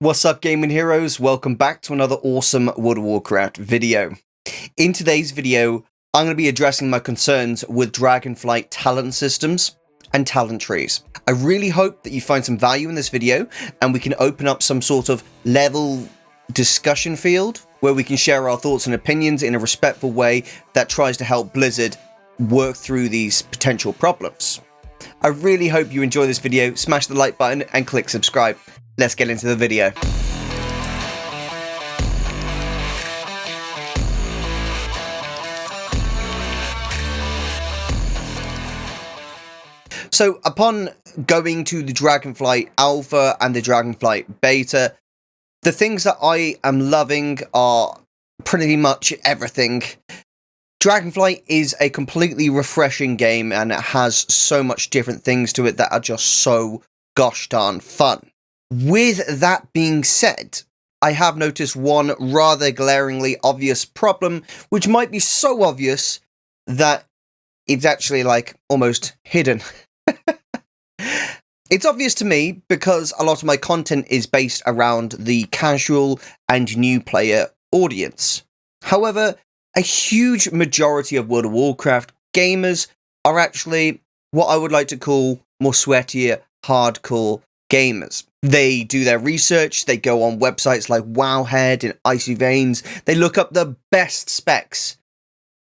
What's up, gaming heroes? Welcome back to another awesome World of Warcraft video. In today's video, I'm going to be addressing my concerns with Dragonflight talent systems and talent trees. I really hope that you find some value in this video and we can open up some sort of level discussion field where we can share our thoughts and opinions in a respectful way that tries to help Blizzard work through these potential problems. I really hope you enjoy this video. Smash the like button and click subscribe. Let's get into the video. So upon going to the Dragonflight Alpha and the Dragonflight Beta, the things that I am loving are pretty much everything. Dragonflight is a completely refreshing game and it has so much different things to it that are just so gosh darn fun. With that being said, I have noticed one rather glaringly obvious problem, which might be so obvious that it's actually like almost hidden. It's obvious to me because a lot of my content is based around the casual and new player audience. However, a huge majority of World of Warcraft gamers are actually what I would like to call more sweatier, hardcore gamers. They do their research, they go on websites like Wowhead and Icy Veins, they look up the best specs.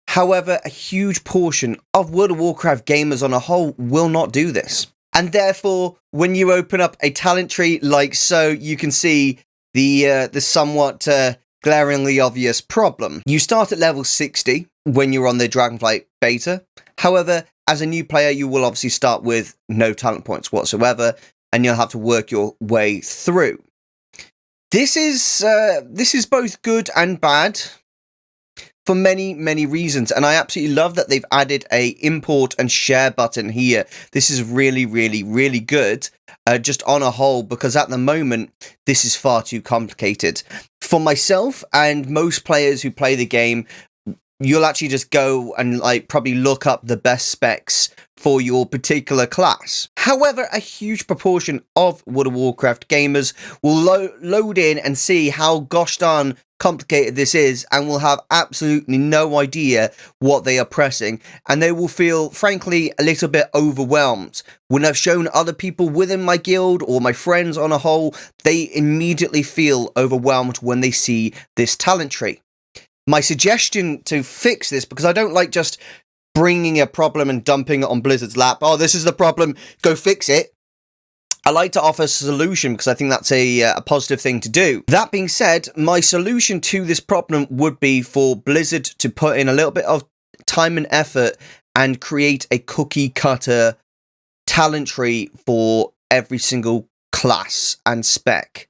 However, a huge portion of World of Warcraft gamers on a whole will not do this. And therefore, when you open up a talent tree like so, you can see the somewhat glaringly obvious problem. You start at level 60 when you're on the Dragonflight Beta. However, as a new player, you will obviously start with no talent points whatsoever, and you'll have to work your way through. This is both good and bad for many reasons, and I absolutely love that they've added a import and share button here. This is really good, just on a whole, because at the moment this is far too complicated for myself and most players who play the game. You'll actually just go and probably look up the best specs for your particular class. However, a huge proportion of World of Warcraft gamers will load in and see how gosh darn complicated this is and will have absolutely no idea what they are pressing, and they will feel, frankly, a little bit overwhelmed. When I've shown other people within my guild or my friends on a whole, they immediately feel overwhelmed when they see this talent tree. My suggestion to fix this, because I don't like just bringing a problem and dumping it on Blizzard's lap, oh, this is the problem, go fix it. I like to offer a solution because I think that's a positive thing to do. That being said, my solution to this problem would be for Blizzard to put in a little bit of time and effort and create a cookie cutter talent tree for every single class and spec.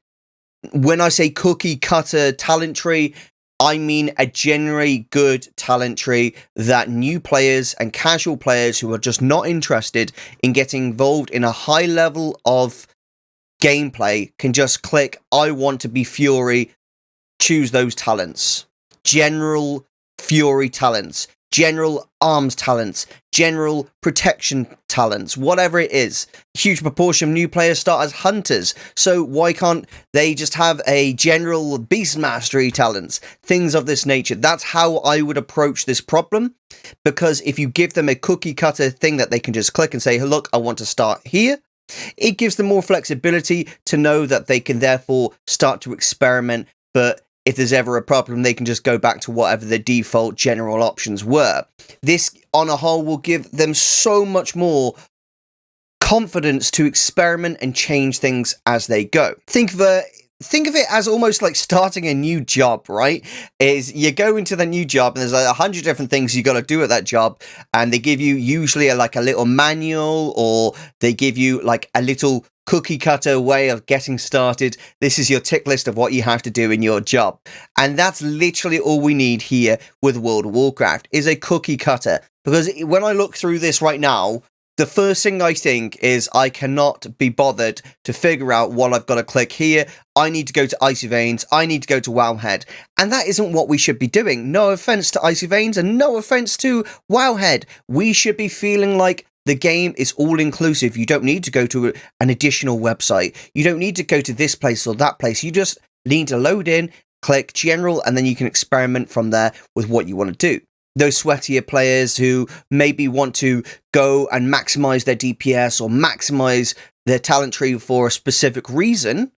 When I say cookie cutter talent tree, I mean a generally good talent tree that new players and casual players who are just not interested in getting involved in a high level of gameplay can just click, I want to be Fury, choose those talents. General Fury talents, general arms talents, general protection talents, whatever it is. A huge proportion of new players start as hunters, so why can't they just have a general beast mastery talents, things of this nature? That's how I would approach this problem, because if you give them a cookie cutter thing that they can just click and say, look, I want to start here, it gives them more flexibility to know that they can therefore start to experiment, but if there's ever a problem, they can just go back to whatever the default general options were. This, on a whole, will give them so much more confidence to experiment and change things as they go. Think of it as almost like starting a new job, right? Is you go into the new job and there's 100 different things you got to do at that job, and they give you usually a little manual, or they give you like a little cookie cutter way of getting started. This is your tick list of what you have to do in your job. And that's literally all we need here with World of Warcraft, is a cookie cutter. Because when I look through this right now, the first thing I think is I cannot be bothered to figure out what I've got to click here. I need to go to Icy Veins. I need to go to Wowhead. And that isn't what we should be doing. No offense to Icy Veins and no offense to Wowhead. We should be feeling like The game is all inclusive. You don't need to go to an additional website. You don't need to go to this place or that place. You just need to load in, click general, and then you can experiment from there with what you want to do. Those sweatier players who maybe want to go and maximize their DPS or maximize their talent tree for a specific reason,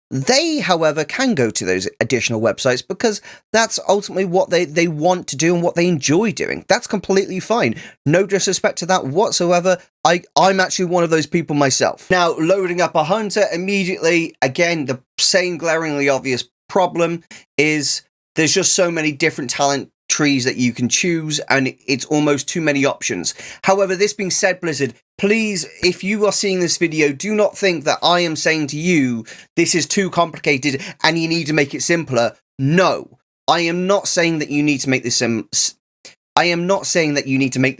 they, however, can go to those additional websites because that's ultimately what they want to do and what they enjoy doing. That's completely fine. No disrespect to that whatsoever. I'm actually one of those people myself. Now, loading up a hunter immediately, again, the same glaringly obvious problem is there's just so many different talent trees that you can choose, and it's almost too many options. However, this being said, Blizzard, please, if you are seeing this video, do not think that I am saying to you, this is too complicated and you need to make it simpler. No, I am not saying that you need to make this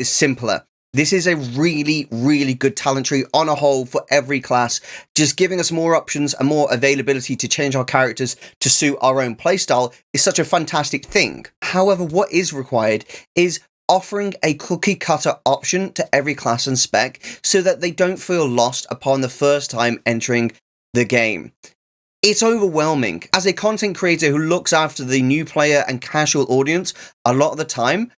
simpler. This is a really, really good talent tree on a whole for every class, just giving us more options and more availability to change our characters to suit our own playstyle is such a fantastic thing. However, what is required is offering a cookie cutter option to every class and spec so that they don't feel lost upon the first time entering the game. It's overwhelming. As a content creator who looks after the new player and casual audience a lot of the time,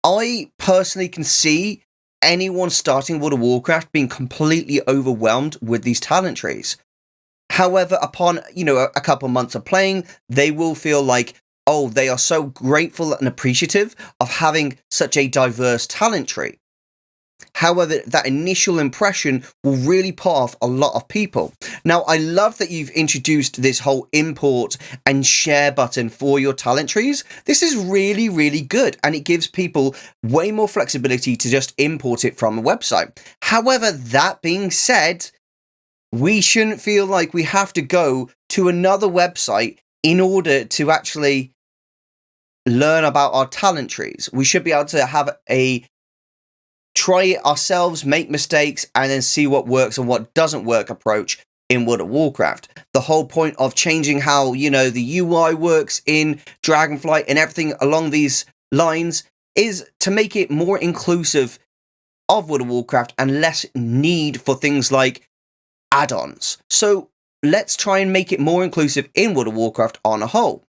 I personally can see anyone starting World of Warcraft being completely overwhelmed with these talent trees. However, upon, a couple months of playing, they will feel like, oh, they are so grateful and appreciative of having such a diverse talent tree. However, that initial impression will really put off a lot of people. Now, I love that you've introduced this whole import and share button for your talent trees. This is really, really good, and it gives people way more flexibility to just import it from a website. However, that being said, we shouldn't feel like we have to go to another website in order to actually learn about our talent trees. We should be able to have a try it ourselves, make mistakes, and then see what works and what doesn't work approach in World of Warcraft. The whole point of changing how, the UI works in Dragonflight and everything along these lines is to make it more inclusive of World of Warcraft and less need for things like add-ons. So let's try and make it more inclusive in World of Warcraft on a whole.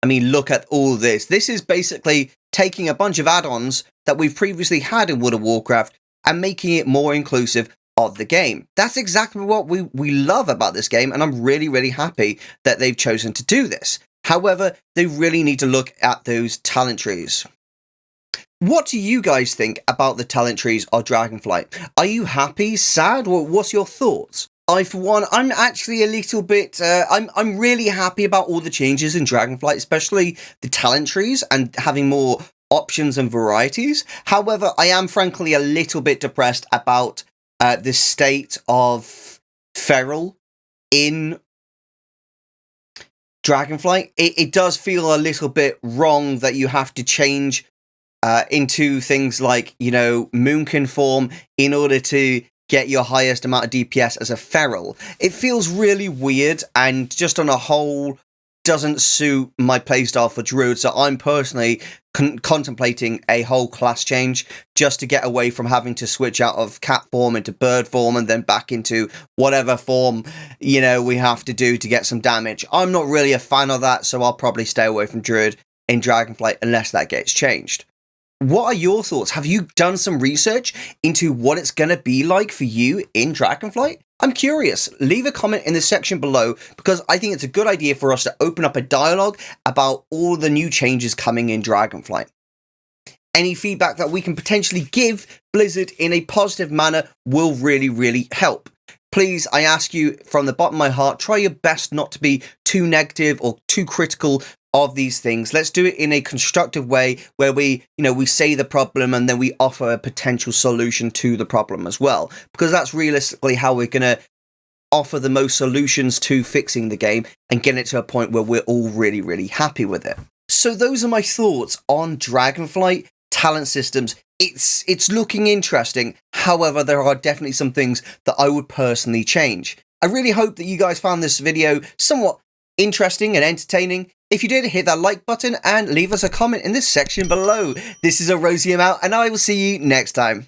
I mean, look at all this. This is basically taking a bunch of add-ons that we've previously had in World of Warcraft and making it more inclusive of the game. That's exactly what we love about this game, and I'm really, really happy that they've chosen to do this. However, they really need to look at those talent trees. What do you guys think about the talent trees of Dragonflight? Are you happy, sad, or what's your thoughts? For one, I'm actually a little bit, I'm really happy about all the changes in Dragonflight, especially the talent trees and having more options and varieties. However, I am frankly a little bit depressed about the state of Feral in Dragonflight. It does feel a little bit wrong that you have to change into things like, Moonkin form in order to get your highest amount of DPS as a feral. It feels really weird and just on a whole doesn't suit my playstyle for Druid, so I'm personally contemplating a whole class change just to get away from having to switch out of cat form into bird form and then back into whatever form, we have to do to get some damage. I'm not really a fan of that, so I'll probably stay away from Druid in Dragonflight unless that gets changed. What are your thoughts? Have you done some research into what it's going to be like for you in Dragonflight? I'm curious. Leave a comment in the section below because I think it's a good idea for us to open up a dialogue about all the new changes coming in Dragonflight. Any feedback that we can potentially give Blizzard in a positive manner will really, really help. Please, I ask you from the bottom of my heart, try your best not to be too negative or too critical of these things. Let's do it in a constructive way where we say the problem and then we offer a potential solution to the problem as well, because that's realistically how we're going to offer the most solutions to fixing the game and get it to a point where we're all really, really happy with it. So those are my thoughts on Dragonflight talent systems. It's looking interesting. However, there are definitely some things that I would personally change. I really hope that you guys found this video somewhat interesting and entertaining. If you did, hit that like button and leave us a comment in this section below. This is Erosium out, and I will see you next time.